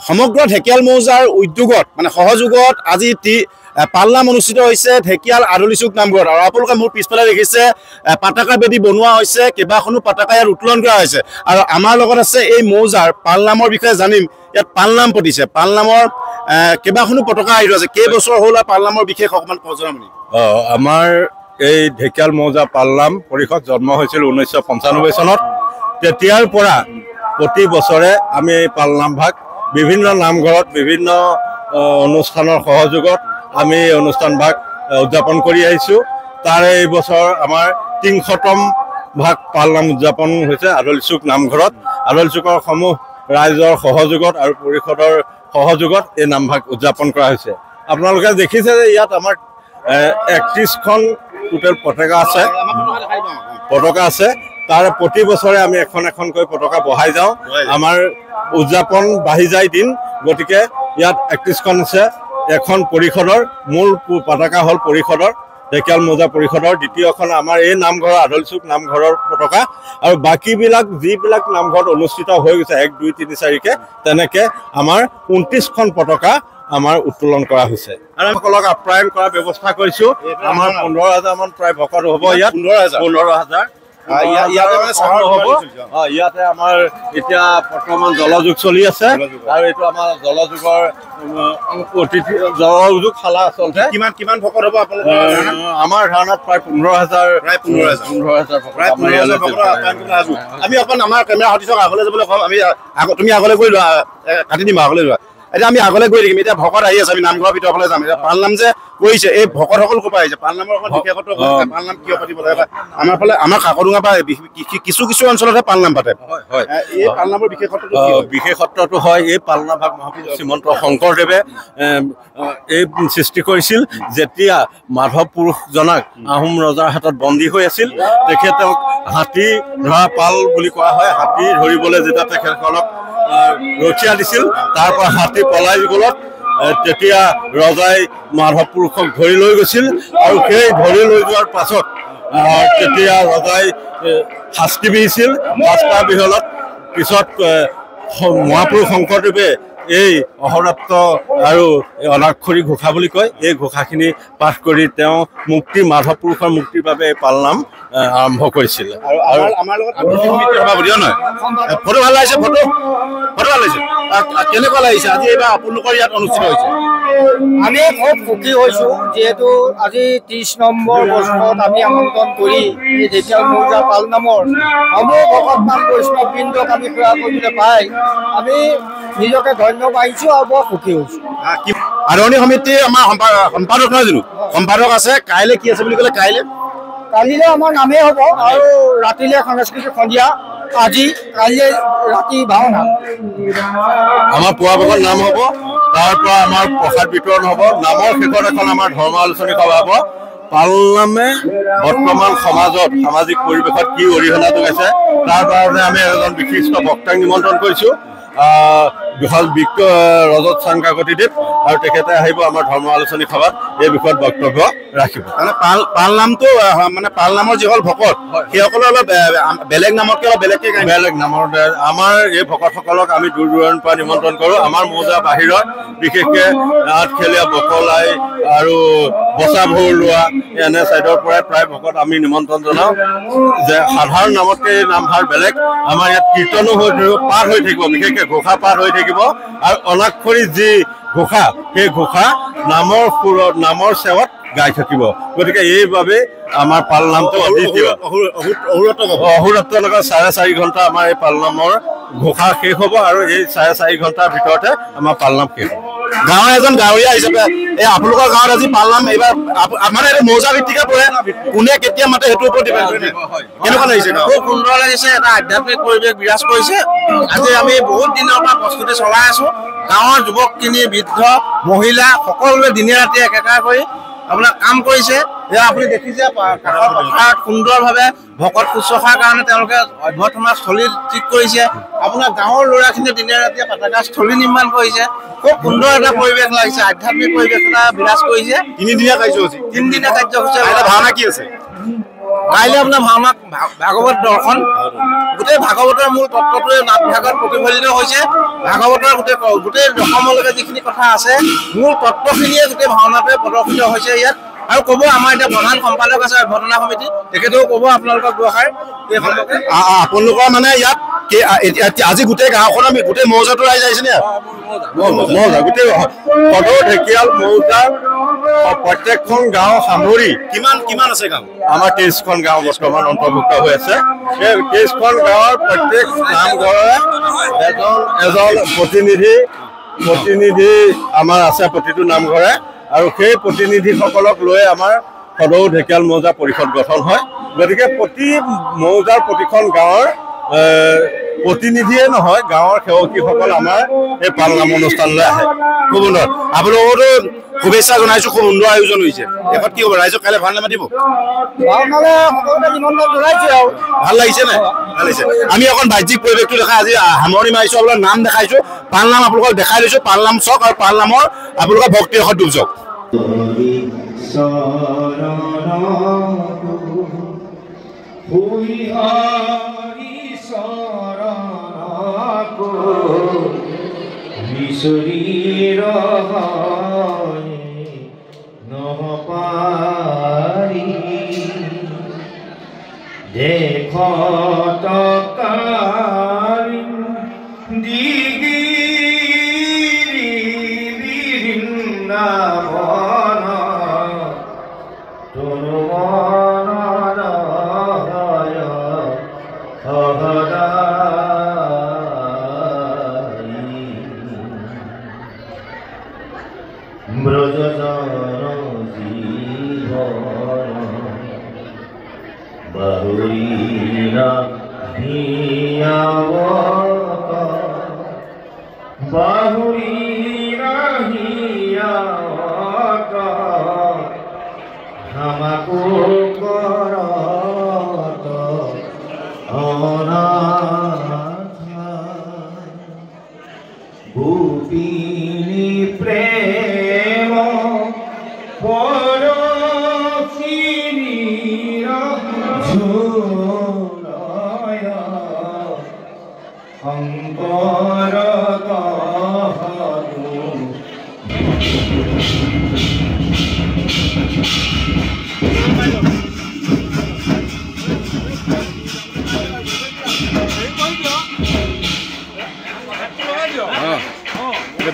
সমগ্ৰ ঢেকিয়াল মৌজাৰ উদ্যোগত মানে সহযোগত আজি পালনাম অনুষ্ঠিত হৈছে ঢেকিয়াল আদলিচুক নামঘৰত। আৰু আপোনালোকে মোৰ পিছফালে দেখিছে পতাকা বেদী বনোৱা হৈছে, কেইবাখনো পতাকা ইয়াত উত্তোলন কৰা হৈছে। আৰু আমাৰ লগত আছে এই মৌজাৰ পালনামৰ বিষয়ে জানিম। ইয়াত পালনাম পাতিছে, পালনামৰ কেইবাখনো পতাকা আহি আছে। কেইবছৰ হ'ল আৰু পালনামৰ বিশেষ অকণমান জনাবনি? আমাৰ এই ঢেকিয়াল মৌজা পালনাম পৰিষদ জন্ম হৈছিল 1995 চনত। তেতিয়াৰ পৰা প্ৰতি বছৰে আমি এই পালনাম ভাগ বিভিন্ন নামঘৰত বিভিন্ন অনুষ্ঠানৰ সহযোগত আমি এই অনুষ্ঠান ভাগ উদযাপন কৰি আহিছোঁ। তাৰে এই বছৰ আমাৰ 300তম ভাগ পালনাম উদযাপন হৈছে আদলিচুক নামঘৰত। আদলিচুকৰ সমূহ ৰাইজৰ সহযোগত আৰু পৰিষদৰ সহযোগত এই নামভাগ উদযাপন কৰা হৈছে। আপোনালোকে দেখিছে যে ইয়াত আমাৰ 31খন টোটেল পতাকা আছে। তাৰে প্ৰতি বছৰে আমি এখন এখনকৈ পতাকা বহাই যাওঁ। আমাৰ উদযাপন বাঢ়ি যায় দিন, গতিকে ইয়াত 31খন আছে। এখন পৰিষদৰ মূল পতাকা হ'ল পৰিষদৰ ঢেকিয়াল মৌজা পৰিষদৰ, দ্বিতীয়খন আমাৰ এই নামঘৰৰ আদলিচুক নামঘৰৰ পতাকা, আৰু বাকীবিলাক যিবিলাক নামঘৰত অনুষ্ঠিত হৈ গৈছে 1, 2, 3, 4কে তেনেকে আমাৰ 29খন পতাকা আমাৰ উত্তোলন কৰা হৈছে। আৰু সকলক আপ্যায়ন কৰাৰ ব্যৱস্থা কৰিছোঁ। আমাৰ 15,000 মান প্ৰায় ভকত হ'ব ইয়াত। 15,000 ইয়াতে আমাৰ এতিয়া বৰ্তমান জলযোগ চলি আছে, আৰু এইটো আমাৰ জলযোগৰ জলযোগ শালা আচলতে। কিমান ভকত হ'ব আপোনালোকৰ? আমাৰ ধাৰণাত প্ৰায় 15,000 আমি অকণ আমাৰ কেমেৰা হতি থকা আগলৈ যাবলৈ কম। আমি তুমি আগলৈ গৈ লোৱা, কাটি দিম আগলৈ লোৱা। এতিয়া আমি আগলৈ গৈ থাকিম। এতিয়া ভকত আহি আছে, আমি নামঘৰৰ ভিতৰফালে যাম। এতিয়া পালনাম যে কৰিছে, এই ভকতসকল ক'ৰ পৰা আহিছে? পালনামৰ অকণ বিশেষত্ব পালনাম কিয় পাতিব লাগে? আমাৰ ফালে আমাৰ কাকডোঙা বা কিছু অঞ্চলতহে পালনাম পাতে। এই পালনামৰ বিশেষত্বটো হয় এই পালনাম ভাগ মহাপুৰুষ শ্ৰীমন্ত শংকৰদেৱে এই সৃষ্টি কৰিছিল। যেতিয়া মাধৱ পুৰুষজনাক আহোম ৰজাৰ হাতত বন্দী হৈ আছিল, তেখেতক হাতী ধৰা পাল বুলি কোৱা হয়। হাতী ধৰিবলৈ যেতিয়া তেখেতসকলক ৰখীয়া দিছিল, তাৰ পৰা হাতী পলাই গ'লত তেতিয়া ৰজাই মাধৱ পুৰুষক ধৰি লৈ গৈছিল। আৰু সেই ধৰি লৈ যোৱাৰ পাছত তেতিয়া ৰজাই শাস্তি বিহিছিল। শাস্তি বিহলত পিছত মহাপুৰুষ শংকৰদেৱে এই অহোৰাত্ৰ আৰু অনাক্ষৰী ঘোষা বুলি কয়, এই ঘোষাখিনি পাঠ কৰি তেওঁ মাধৱ পুৰুষৰ মুক্তিৰ বাবে এই পালনাম আৰম্ভ কৰিছিল। আৰু আমাৰ লগত ফটো ভাল লাগিছে। ফটো ভাল লাগিছে। কেনেকুৱা লাগিছে আজি এইবাৰ আপোনালোকৰ ইয়াত অনুষ্ঠিত হৈছে? আমি খুব সুখী হৈছোঁ, যিহেতু আজি 30 নম্বৰ বৰ্ষত আমি আমন্ত্ৰণ কৰি এই ঢেকিয়াল মৌজা পালনামৰ সমূহ ভকতমান বৈষ্ণৱবৃন্দক আমি সেৱা কৰিবলৈ পাই আমি নিজকে ধন্য পাইছোঁ আৰু বৰ সুখী হৈছোঁ। আদৰণি সমিতিৰ আমাৰ সম্পাদক নহয় জানো? সম্পাদক আছে। কাইলৈ কি আছে বুলি ক'লে? কালিলৈ আমাৰ নামেই হ'ব, আৰু ৰাতিলৈ সাংস্কৃতিক সন্ধিয়া। কাইলৈ ৰাতি ভাওনা। আমাৰ পুৱা ভাগত নাম হ'ব, তাৰ পৰা আমাৰ প্ৰসাদ বিতৰণ হ'ব। নামৰ শেষত এখন আমাৰ ধৰ্ম আলোচনী সভা হ'ব। পালনামে বৰ্তমান সমাজত সামাজিক পৰিৱেশত কি অৰিহণা যোগাইছে তাৰ কাৰণে আমি এজন বিশিষ্ট বক্তাক নিমন্ত্ৰণ কৰিছোঁ, ৰজত চাং কাকতিদেৱ, আৰু তেখেতে আহিব আমাৰ ধৰ্ম আলোচনী সভাত এই বিষয়ত বক্তব্য ৰাখিব। মানে পালনামটো মানে পালনামৰ যিসকল ভকত সেইসকলে অলপ বেলেগ নামতকৈ অলপ বেলেগ নামৰ আমাৰ এই ভকতসকলক আমি দূৰ দূৰণিৰ পৰা নিমন্ত্ৰণ কৰোঁ। আমাৰ মৌজা বাহিৰত বিশেষকৈ আঠখেলীয়া, বকলাই আৰু বচা ভৰুৱা এনে চাইডৰ পৰাই প্ৰায় ভকত আমি নিমন্ত্ৰণ জনাওঁ যে সাধাৰণ নামতকৈ এই নামভাৰ বেলেগ। আমাৰ ইয়াত কীৰ্তনো হৈ থাকিব, পাঠ হৈ থাকিব, বিশেষকৈ ঘোষা পাঠ হৈ থাকিব। আৰু অনাক্ষৰী যি ঘোষা, সেই ঘোষা নামৰ সেৱাত গাই থাকিব। গতিকে এইবাবে আমাৰ পালনামটো অহোৰাত্ৰৰ লগত 4.5 ঘণ্টা আমাৰ এই পালনামৰ ঘোষা শেষ হ'ব, আৰু এই 4.5 ঘণ্টাৰ ভিতৰতে আমাৰ পালনাম শেষ হ'ব। গাঁৱৰ এজন গাঁৱৰীয়া হিচাপে এই আপোনালোকৰ গাঁৱত আজি পালনাম এইবাৰ মানে এইটো মৌজা ভিত্তিকে পৰে, কোনে কেতিয়া মাতে সেইটোৰ ওপৰত ডিপেণ্ড কৰে। কেনেকুৱা লাগিছে? খুব সুন্দৰ লাগিছে। এটা আধ্যাত্মিক পৰিৱেশ বিৰাজ কৰিছে। আজি আমি বহুত দিনৰ পৰা প্ৰস্তুতি চলাই আছোঁ। গাঁৱৰ যুৱকখিনি, বৃদ্ধ, মহিলা সকলোৱে দিনে ৰাতি একেকাৰ কৰি আপোনাৰ কাম কৰিছে। আপুনি দেখিছে পথাৰত সুন্দৰভাৱে ভকত শুশ্ৰূষাৰ কাৰণে তেওঁলোকে অভ্যৰ্থনা স্থলী ঠিক কৰিছে। আপোনাৰ গাঁৱৰ ল'ৰাখিনিয়ে দিনে ৰাতিয়ে পতাকা স্থলী নিৰ্মাণ কৰিছে। খুব সুন্দৰ এটা পৰিৱেশ লাগিছে, আধ্যাত্মিক পৰিৱেশ এটা বিৰাজ কৰিছে। 3দিনীয়া কাৰ্যসূচী। ভাওনা কি আছে? কাইলৈ আপোনাৰ ভাওনা ভাগৱত দৰ্শন, গোটেই ভাগৱতৰ মূল তত্ত্বটোৱে নাটভাগত প্ৰতিফলিত হৈছে। ভাগৱতৰ গোটেই দশমলৈকে যিখিনি কথা আছে মূল তত্ত্বখিনিয়ে গোটেই ভাওনাটোৱে প্ৰদৰ্শিত হৈছে ইয়াত। আৰু ক'ব আমাৰ এতিয়া প্ৰধান সম্পাদক আছে অভ্যৰ্থনা সমিতি, তেখেতেও ক'ব আপোনালোকৰ দুআষাৰ এই সম্পৰ্কে। আপোনালোকৰ মানে ইয়াত আজি গোটেই গাঁওখনৰ গোটেই মৌজাটো ৰাইজ আহিছে নে? মৌজা গোটেই সদৰ ঢেকিয়াল মৌজাৰ প্ৰত্যেকখন গাঁও সামৰি কিমান আছে গাঁও? আমাৰ 23খন গাঁও বৰ্তমান অন্তৰ্ভুক্ত হৈ আছে। সেই 23খন গাঁৱৰ প্ৰত্যেক নামঘৰৰে এজন প্ৰতিনিধি আমাৰ আছে প্ৰতিটো নামঘৰে, আৰু সেই প্ৰতিনিধিসকলক লৈ আমাৰ সদৌ ঢেকিয়াল মৌজা পৰিষদ গঠন হয়। গতিকে প্ৰতি মৌজাৰ প্ৰতিখন গাঁৱৰ প্ৰতিনিধিয়ে নহয়, গাঁৱৰ সেৱকীসকল আমাৰ এই পালনাম অনুষ্ঠানলৈ আহে। খুব সুন্দৰ, আপোনালোকতো শুভেচ্ছা জনাইছো, খুব সুন্দৰ আয়োজন হৈছে। এবাৰ কি হ'ব, ৰাইজক কাইলৈ ভাওনা মাতিব? ভাল লাগিছে নে? ভাল লাগিছে। আমি অকণ বাহ্যিক পৰিৱেশটো দেখাই আজি সামৰণি মাৰিছো, আপোনালোকৰ নাম দেখাইছো, পালনাম আপোনালোকক দেখাই লৈছো। পালনাম চাওক আৰু পালনামৰ আপোনালোকৰ ভক্তিৰ সৈতে ডুব যাওক।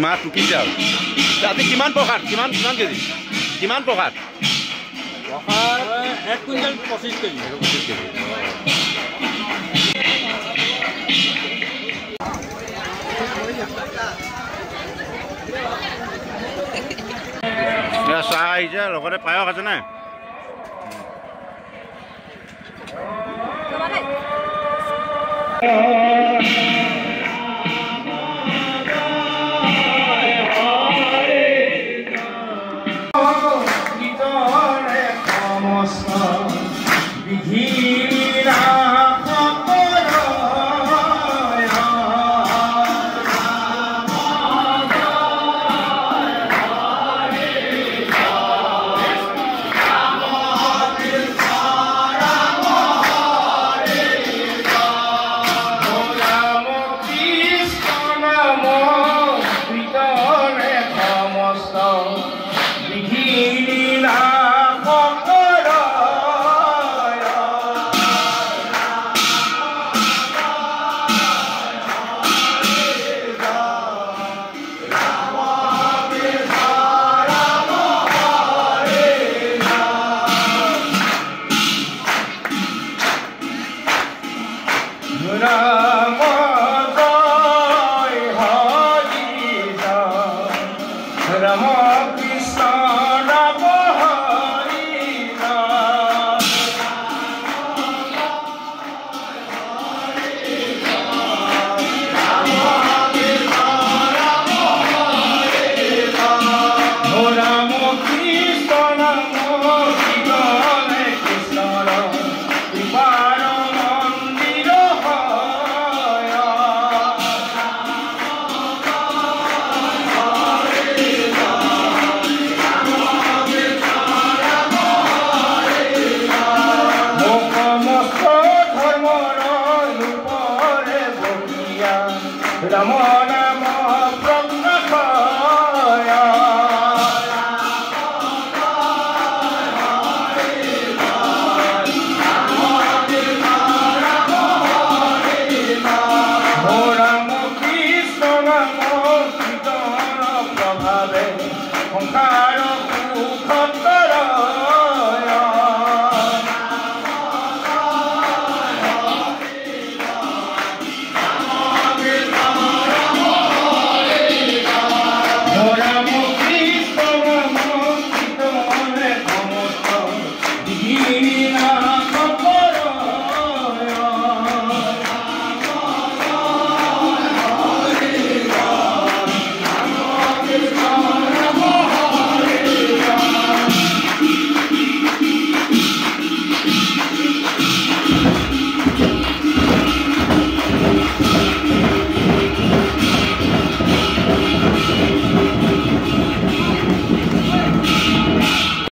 মা টুকিছে আৰু আজি কিমান প্ৰসাদ, কিমান কেজি, কিমান প্ৰসাদ? 1 কুইণ্টেল 25 কেজি। চাহ আহিছে, লগতে পায়স আছে নাই? Ramona